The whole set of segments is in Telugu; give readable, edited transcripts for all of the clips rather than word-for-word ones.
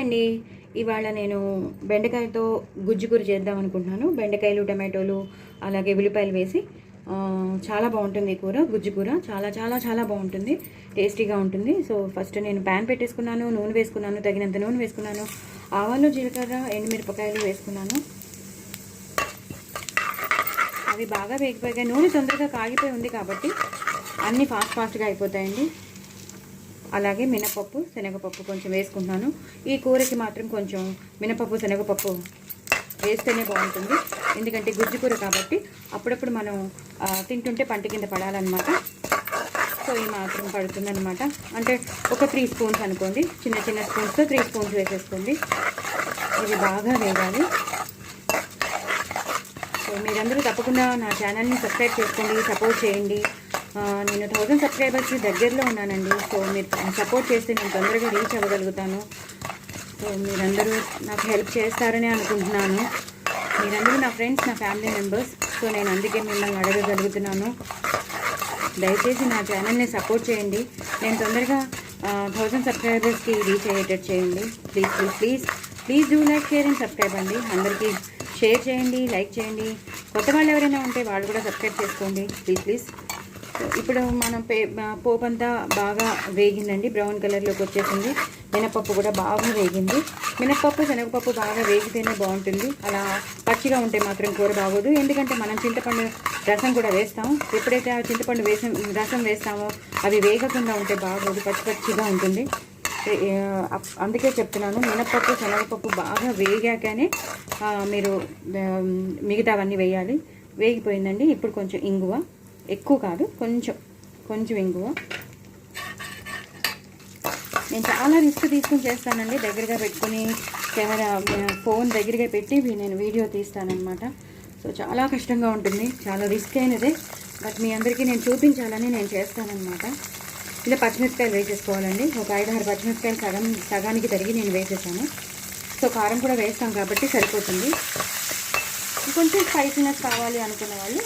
హాయ్ అండి. ఇవాళ నేను బెండకాయతో గుజ్జు కూర చేద్దాం అనుకుంటున్నాను. బెండకాయలు, టమాటోలు, అలాగే ఉల్లిపాయలు వేసి చాలా బాగుంటుంది ఈ కూర. గుజ్జు కూర చాలా చాలా చాలా బాగుంటుంది, టేస్టీగా ఉంటుంది. సో ఫస్ట్ నేను ప్యాన్ పెట్టేసుకున్నాను, నూనె వేసుకున్నాను, తగినంత నూనె వేసుకున్నాను, ఆవాలు, జీలకర్ర, ఎండుమిరపకాయలు వేసుకున్నాను. అవి బాగా వేగిపోయాయి. నూనె తొందరగా కాగిపోయి ఉంది కాబట్టి అన్నీ ఫాస్ట్గా అయిపోతాయండి. అలాగే మినపప్పు, శనగపప్పు కొంచెం వేసుకుంటున్నాను. ఈ కూరకి మాత్రం కొంచెం మినపప్పు, శనగపప్పు వేస్తేనే బాగుంటుంది. ఎందుకంటే గుజ్జు కూర కాబట్టి అప్పుడప్పుడు మనం తింటుంటే పంట కింద పడాలన్నమాట. సో ఈ మాత్రం పడుతుందన్నమాట. అంటే ఒక 3 స్పూన్స్ అనుకోండి, చిన్న చిన్న స్పూన్స్తో 3 స్పూన్స్ వేసేసుకోండి. ఇది బాగా వేగాలి. సో మీరందరూ తప్పకుండా నా ఛానల్ని సబ్స్క్రైబ్ చేసుకోండి, సపోర్ట్ చేయండి. నేను 1000 సబ్స్క్రైబర్స్కి దగ్గరలో ఉన్నానండి. సో మీరు సపోర్ట్ చేస్తే నేను తొందరగా రీచ్ అవ్వగలుగుతాను. సో మీరందరూ నాకు హెల్ప్ చేస్తారని అనుకుంటున్నాను. మీరందరూ నా ఫ్రెండ్స్, నా ఫ్యామిలీ మెంబర్స్. సో నేను అందుకే మిమ్మల్ని అడగగలుగుతున్నాను. దయచేసి నా ఛానల్ని సపోర్ట్ చేయండి. నేను తొందరగా 1000 సబ్స్క్రైబర్స్కి రీచ్ అయ్యేటట్టు చేయండి. Please please please please do like, share and subscribe అండి. అందరికీ షేర్ చేయండి, లైక్ చేయండి. కొత్త వాళ్ళు ఎవరైనా ఉంటే వాళ్ళు కూడా సబ్స్క్రైబ్ చేసుకోండి ప్లీజ్ ప్లీజ్. ఇప్పుడు మనం పోపు అంతా బాగా వేగిందండి, బ్రౌన్ కలర్లోకి వచ్చేసింది. మినపప్పు కూడా బాగా వేగింది. మినపప్పు, శనగపప్పు బాగా వేగితేనే బాగుంటుంది. అలా పచ్చిగా ఉంటే మాత్రం కూర బాగోదు. ఎందుకంటే మనం చింతపండు రసం కూడా వేస్తాం. ఎప్పుడైతే ఆ చింతపండు రసం వేస్తామో అవి వేగకుండా ఉంటే బాగోదు, పచ్చిగా ఉంటుంది. అందుకే చెప్తున్నాను, మినపప్పు, శనగపప్పు బాగా వేగాకనే మీరు మిగతావన్నీ వేయాలి. వేగిపోయిందండి. ఇప్పుడు కొంచెం ఇంగువ, ఎక్కువ కాదు, కొంచెం ఇంగువ. నేను చాలా రిస్క్ తీసుకుని చేస్తానండి. దగ్గరగా పెట్టుకుని కెమెరా, ఫోన్ దగ్గరగా పెట్టి నేను వీడియో తీస్తానన్నమాట. సో చాలా కష్టంగా ఉంటుంది, చాలా రిస్క్ అయినదే. బట్ మీ అందరికీ నేను చూపించాలని నేను చేస్తానన్నమాట. ఇలా పచ్చిమిరపకాయలు వేసేసుకోవాలండి. ఒక 5-6 పచ్చిమిరపకాయలు సగానికి తరిగి నేను వేసేసాను. సో కారం కూడా వేస్తాం కాబట్టి సరిపోతుంది. కొంచెం స్పైసీనెస్ కావాలి అనుకున్న వాళ్ళు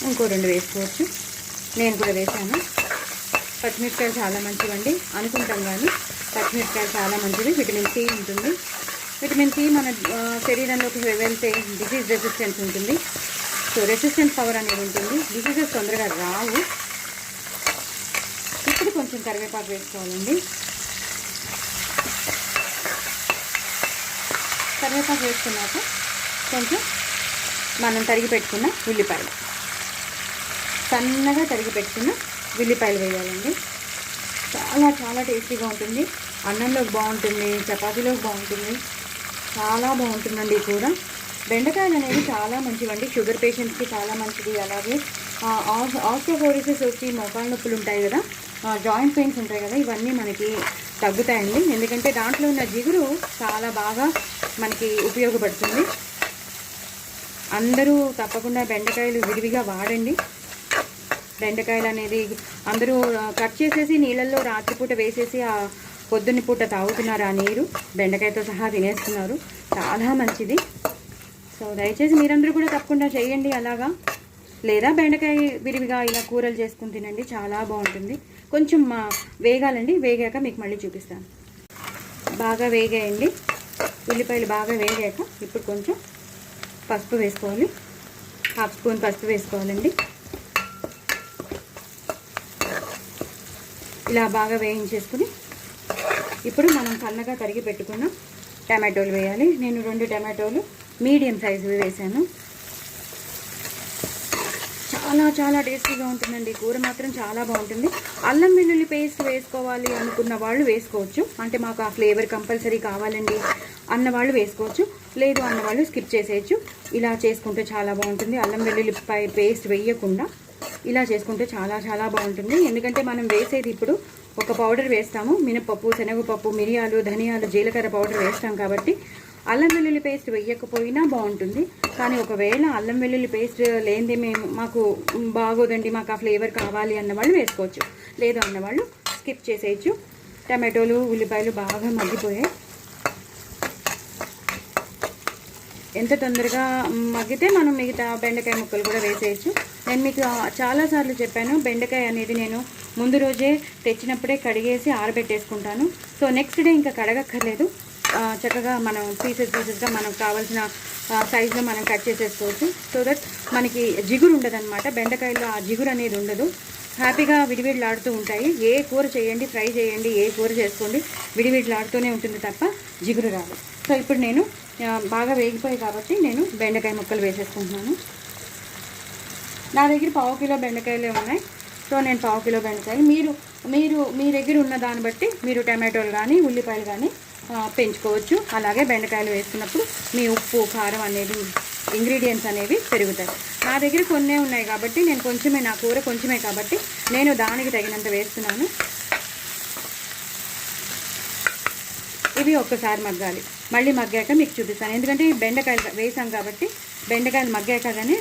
ఇంకో 2 వేసుకోవచ్చు. నేను కూడా వేసాను. పచ్చిమిరపకాయలు చాలా మంచివండి అనుకుంటాం, కానీ పచ్చిమిరపకాయలు చాలా మంచిది. విటమిన్ సి ఉంటుంది. విటమిన్ సి మన శరీరంలోకి వెళ్తే డిసీజ్ రెసిస్టెన్స్ ఉంటుంది. సో రెసిస్టెన్స్ పవర్ అనేది ఉంటుంది. డిసీజెస్ తొందరగా రావు. ఇప్పుడు కొంచెం కరివేపాకు వేసుకోవాలండి. కరివేపాకు వేసుకున్నాక కొంచెం మనం తరిగి పెట్టుకున్న ఉల్లిపాయలు, సన్నగా తరిగి పెట్టుకున్న ఉల్లిపాయలు వేయాలండి. చాలా చాలా టేస్టీగా ఉంటుంది. అన్నంలోకి బాగుంటుంది, చపాతీలోకి బాగుంటుంది, చాలా బాగుంటుందండి ఈ కూర. బెండకాయలు అనేవి చాలా మంచివండి, షుగర్ పేషెంట్స్కి చాలా మంచిది. అలాగే ఆస్టియోపోరోసిస్ వచ్చి మోకాళ్ళ నొప్పులు ఉంటాయి కదా, జాయింట్ పెయిన్స్ ఉంటాయి కదా, ఇవన్నీ మనకి తగ్గుతాయండి. ఎందుకంటే దాంట్లో ఉన్న జిగురు చాలా బాగా మనకి ఉపయోగపడుతుంది. అందరూ తప్పకుండా బెండకాయలు విరివిగా వాడండి. బెండకాయలు అనేది అందరూ కట్ చేసేసి నీళ్ళల్లో రాత్రిపూట వేసేసి ఆ పొద్దున్న పూట తాగుతున్నారు. ఆ నీరు బెండకాయతో సహా తినేస్తున్నారు. చాలా మంచిది. సో దయచేసి మీరందరూ కూడా తప్పకుండా చేయండి అలాగా. లేదా బెండకాయ విరివిగా ఇలా కూరలు చేసుకుని తినండి, చాలా బాగుంటుంది. కొంచెం వేగాలండి. వేగాక మీకు మళ్ళీ చూపిస్తాను. బాగా వేగాయండి ఉల్లిపాయలు. బాగా వేగాక ఇప్పుడు కొంచెం పసుపు వేసుకోవాలి. 1/2 స్పూన్ పసుపు వేసుకోవాలండి. ఇలా బాగా వేయించేసుకుని ఇప్పుడు మనం సన్నగా తరిగి పెట్టుకున్న టమాటోలు వేయాలి. నేను 2 టమాటోలు మీడియం సైజువి వేసాను. చాలా చాలా టేస్టీగా ఉంటుందండి కూర, మాత్రం చాలా బాగుంటుంది. అల్లం వెల్లుల్లి పేస్ట్ వేసుకోవాలి అనుకున్న వాళ్ళు వేసుకోవచ్చు. అంటే మాకు ఆ ఫ్లేవర్ కంపల్సరీ కావాలండి అన్నవాళ్ళు వేసుకోవచ్చు, లేదు అన్నవాళ్ళు స్కిప్ చేసేయచ్చు. ఇలా చేసుకుంటే చాలా బాగుంటుంది. అల్లం వెల్లుల్లి పేస్ట్ వేయకుండా ఇలా చేసుకుంటే చాలా చాలా బాగుంటుంది. ఎందుకంటే మనం వేసేది ఇప్పుడు ఒక పౌడర్ వేస్తాము. మినపప్పు, శనగపప్పు, మిరియాలు, ధనియాలు, జీలకర్ర పౌడర్ వేస్తాం కాబట్టి అల్లం వెల్లుల్లి పేస్ట్ వేయకపోయినా బాగుంటుంది. కానీ ఒకవేళ అల్లం వెల్లుల్లి పేస్ట్ లేనిదే మాకు బాగోదండి, మాకు ఆ ఫ్లేవర్ కావాలి అన్నవాళ్ళు వేసుకోవచ్చు, లేదు అన్నవాళ్ళు స్కిప్ చేసేయచ్చు. టమాటోలు, ఉల్లిపాయలు బాగా మగ్గిపోయాయి. ఎంత తొందరగా మగ్గితే మనం మిగతా బెండకాయ ముక్కలు కూడా వేసేయచ్చు. నేను మీకు చాలాసార్లు చెప్పాను, బెండకాయ అనేది నేను ముందు రోజే తెచ్చినప్పుడే కడిగేసి ఆరబెట్టేసుకుంటాను. సో నెక్స్ట్ డే ఇంకా కడగక్కర్లేదు, చక్కగా మనం పీసెస్గా మనకు కావాల్సిన సైజులో మనం కట్ చేసేసుకోవచ్చు. సో దట్ మనకి జిగురు ఉండదన్నమాట. బెండకాయలో ఆ జిగురు అనేది ఉండదు. హ్యాపీగా విడివిడిలాడుతూ ఉంటాయి. ఏ కూర చేయండి, ఫ్రై చేయండి, ఏ కూర చేసుకోండి, విడివిడిలాడుతూనే ఉంటుంది తప్ప జిగురు రాదు. సో ఇప్పుడు నేను బాగా వేగిపోయి కాబట్టి నేను బెండకాయ ముక్కలు వేసేసుకుంటున్నాను. నా దగ్గర 1/2 కిలో బెండకాయలే ఉన్నాయి. సో నేను 1/2 కిలో బెండకాయలు, మీ దగ్గర ఉన్న దాన్ని బట్టి మీరు టమాటోలు కానీ ఉల్లిపాయలు కానీ పెంచుకోవచ్చు. అలాగే బెండకాయలు వేసుకున్నప్పుడు మీ ఉప్పు కారం అనేది ఇంగ్రీడియంట్స్ అనేవి పెరుగుతాయి. నా దగ్గర కొన్నే ఉన్నాయి కాబట్టి నేను కొంచెమే, నా కూర కొంచెమే కాబట్టి నేను దానికి తగినంత వేస్తున్నాను. ఇవి ఒక్కసారి మగ్గాలి. మళ్ళీ మగ్గాక మీకు చూపిస్తాను. ఎందుకంటే బెండకాయలు వేసాం కాబట్టి బెండకాయలు మగ్గాక కానీ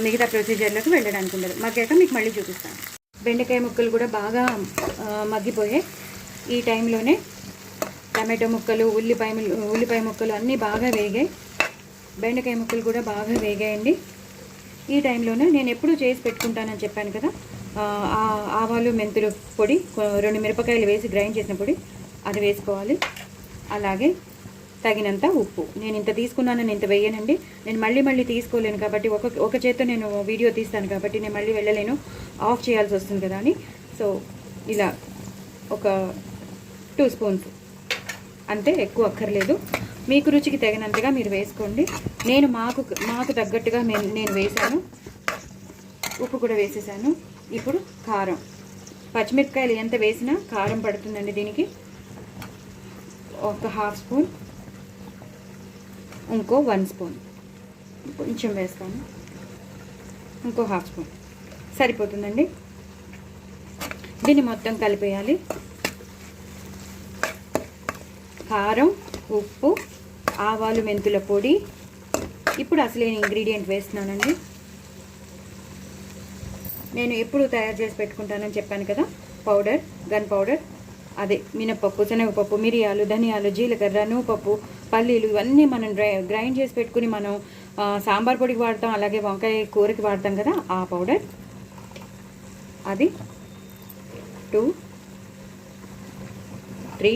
మిగతా ప్రొసీజర్లకు వెళ్ళడానికి ఉండదు. మగ్గాక మీకు మళ్ళీ చూపిస్తాను. బెండకాయ ముక్కలు కూడా బాగా మగ్గిపోయాయి. ఈ టైంలోనే టమాటో ముక్కలు, ఉల్లిపాయ ముక్కలు అన్నీ బాగా వేగాయి. బెండకాయ ముక్కలు కూడా బాగా వేగాయండి. ఈ టైంలోనే నేను ఎప్పుడూ చేసి పెట్టుకుంటానని చెప్పాను కదా, ఆవాలు మెంతులు పొడి, 2 మిరపకాయలు వేసి గ్రైండ్ చేసిన పొడి అది వేసుకోవాలి. అలాగే తగినంత ఉప్పు. నేను ఇంత తీసుకున్నానని ఇంత వేయనండి. నేను మళ్ళీ తీసుకోలేను కాబట్టి ఒక చేత్తో నేను వీడియో తీస్తాను కాబట్టి నేను మళ్ళీ వెళ్ళలేను, ఆఫ్ చేయాల్సి వస్తుంది కదా అని. సో ఇలా ఒక 2 స్పూన్స్ అంతే, ఎక్కువ అక్కర్లేదు. మీకు రుచికి తగినంతగా మీరు వేసుకోండి. నేను మాకు తగ్గట్టుగా నేను వేసాను. ఉప్పు కూడా వేసేసాను. ఇప్పుడు కారం, పచ్చిమిరపకాయలు ఎంత వేసినా కారం పడుతుందండి దీనికి. ఒక 1/2 స్పూన్, ఇంకో 1 స్పూన్ కొంచెం వేస్తాను, ఇంకో 1/2 స్పూన్ సరిపోతుందండి. దీన్ని మొత్తం కలిపేయాలి. కారం, ఉప్పు, ఆవాలు మెంతుల పొడి. ఇప్పుడు అసలేని ఇంగ్రీడియంట్ వేస్తున్నానండి. నేను ఎప్పుడు తయారు చేసి పెట్టుకుంటానని చెప్పాను కదా, పౌడర్, గన్ పౌడర్. అదే మినపప్పు, శనగపప్పు, మిరియాలు, ధనియాలు, జీలకర్ర, నువ్వుపప్పు, పల్లీలు ఇవన్నీ మనం గ్రైండ్ చేసి పెట్టుకుని మనం సాంబార్ పొడికి వాడతాం, అలాగే వంకాయ కూరకి వాడతాం కదా, ఆ పౌడర్. అది 2, 3,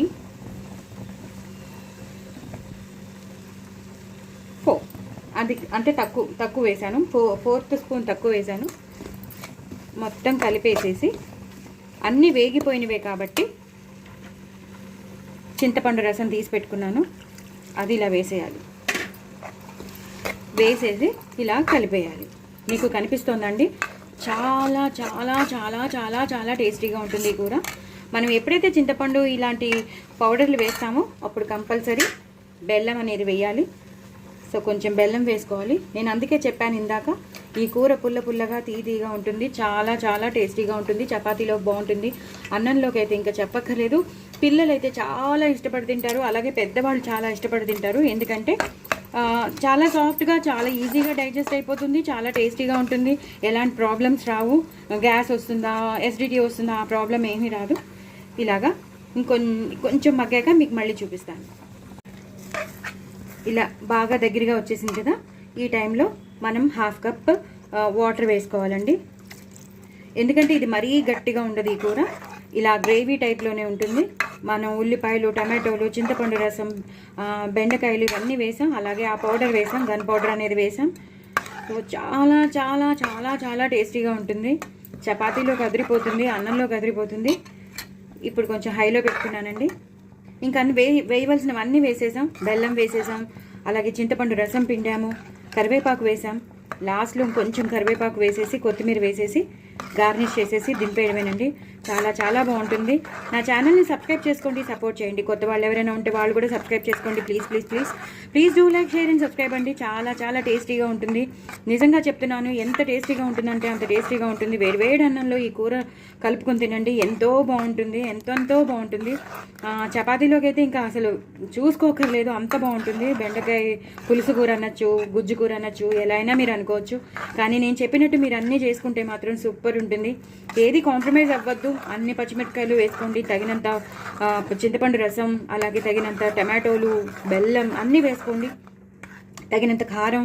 4 అది అంటే తక్కువ వేసాను. 4th స్పూన్ తక్కువ వేసాను. మొత్తం కలిపేసేసి అన్నీ వేగిపోయినవే కాబట్టి చింతపండు రసం తీసి పెట్టుకున్నాను, అది ఇలా వేసేయాలి. వేసేసి ఇలా కలిపేయాలి. మీకు కనిపిస్తోందండి, చాలా చాలా చాలా చాలా చాలా టేస్టీగా ఉంటుంది ఈ కూర. మనం ఎప్పుడైతే చింతపండు ఇలాంటి పౌడర్లు వేస్తామో అప్పుడు కంపల్సరీ బెల్లం అనేది వేయాలి. సో కొంచెం బెల్లం వేసుకోవాలి. నేను అందుకే చెప్పాను ఇందాక, ఈ కూర పుల్లగా తీగా ఉంటుంది, చాలా చాలా టేస్టీగా ఉంటుంది. చపాతీలోకి బాగుంటుంది, అన్నంలోకి అయితే ఇంకా చెప్పక్కర్లేదు. పిల్లలు అయితే చాలా ఇష్టపడి తింటారు, అలాగే పెద్దవాళ్ళు చాలా ఇష్టపడి తింటారు. ఎందుకంటే చాలా సాఫ్ట్గా, చాలా ఈజీగా డైజెస్ట్ అయిపోతుంది, చాలా టేస్టీగా ఉంటుంది. ఎలాంటి ప్రాబ్లమ్స్ రావు. గ్యాస్ వస్తుందా, ఎసిడిటీ వస్తుందా, ఆ ప్రాబ్లం ఏమీ రాదు. ఇలాగా కొంచెం మగ్గాక మీకు మళ్ళీ చూపిస్తాను. ఇలా బాగా దగ్గరగా వచ్చేసింది కదా, ఈ టైంలో మనం 1/2 కప్ వాటర్ వేసుకోవాలండి. ఎందుకంటే ఇది మరీ గట్టిగా ఉండదు ఈ కూర, ఇలా గ్రేవీ టైప్లోనే ఉంటుంది. మనం ఉల్లిపాయలు, టమాటోలు, చింతపండు రసం, బెండకాయలు ఇవన్నీ వేసాం, అలాగే ఆ పౌడర్ వేసాం, గన్ పౌడర్ అనేది వేసాం. సో చాలా చాలా చాలా చాలా టేస్టీగా ఉంటుంది. చపాతీలో కదిరిపోతుంది, అన్నంలో కదిరిపోతుంది. ఇప్పుడు కొంచెం హైలో పెట్టుకున్నానండి. ఇంకా అన్ని వేయవలసినవన్నీ వేసేసాం. బెల్లం వేసేసాం, అలాగే చింతపండు రసం పిండాము, కరివేపాకు వేసాం. లాస్ట్లో కొంచెం కరివేపాకు వేసేసి కొత్తిమీర వేసేసి గార్నిష్ చేసేసి దింపేయడమేనండి. చాలా చాలా బాగుంటుంది. నా ఛానల్ని సబ్స్క్రైబ్ చేసుకోండి, సపోర్ట్ చేయండి. కొత్త వాళ్ళు ఎవరైనా ఉంటే వాళ్ళు కూడా సబ్స్క్రైబ్ చేసుకోండి. Please do like, share and subscribe అండి. చాలా చాలా టేస్టీగా ఉంటుంది. నిజంగా చెప్తున్నాను, ఎంత టేస్టీగా ఉంటుందంటే అంత టేస్టీగా ఉంటుంది. వేడి అన్నంలో ఈ కూర కలుపుకొని తినండి, ఎంతో బాగుంటుంది, ఎంతో బాగుంటుంది. చపాతీలోకి అయితే ఇంకా అసలు చూసుకోకర్లేదు, అంత బాగుంటుంది. బెండకాయ పులుసు కూర అనొచ్చు, గుజ్జు కూర అనొచ్చు, ఎలా అయినా మీరు అనుకోవచ్చు. కానీ నేను చెప్పినట్టు మీరు అన్నీ చేసుకుంటే మాత్రం సూపర్ ఉంటుంది. ఏది కాంప్రమైజ్ అవ్వద్దు. అన్ని పచ్చిమిరపకాయలు వేసుకోండి, తగినంత చింతపండు రసం, అలాగే తగినంత టమాటోలు, బెల్లం అన్నీ వేసుకోండి, తగినంత కారం.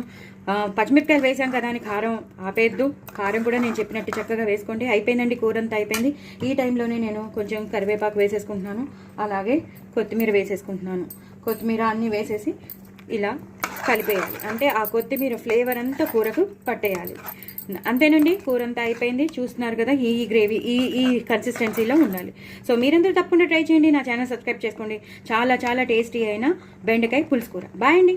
పచ్చిమిరపకాయలు వేసాం కదా అని కారం ఆపేద్దు. కారం కూడా నేను చెప్పినట్టు చక్కగా వేసుకోండి. అయిపోయిందండి, కూర అంతా అయిపోయింది. ఈ టైంలోనే నేను కొంచెం కరివేపాకు వేసేసుకుంటున్నాను, అలాగే కొత్తిమీర వేసేసుకుంటున్నాను. కొత్తిమీర అన్నీ వేసేసి ఇలా కలిపేయాలి. అంటే ఆ కొత్తిమీర ఫ్లేవర్ అంతా కూరకు పట్టేయాలి. అంతేనండి, కూర అంతా అయిపోయింది. చూస్తున్నారు కదా, ఈ గ్రేవీ ఈ కన్సిస్టెన్సీలో ఉండాలి. సో మీరందరూ తప్పకుండా ట్రై చేయండి. నా ఛానల్ సబ్స్క్రైబ్ చేసుకోండి. చాలా చాలా టేస్టీ అయిన బెండకాయ పులుసు కూర. బాయ్ అండి.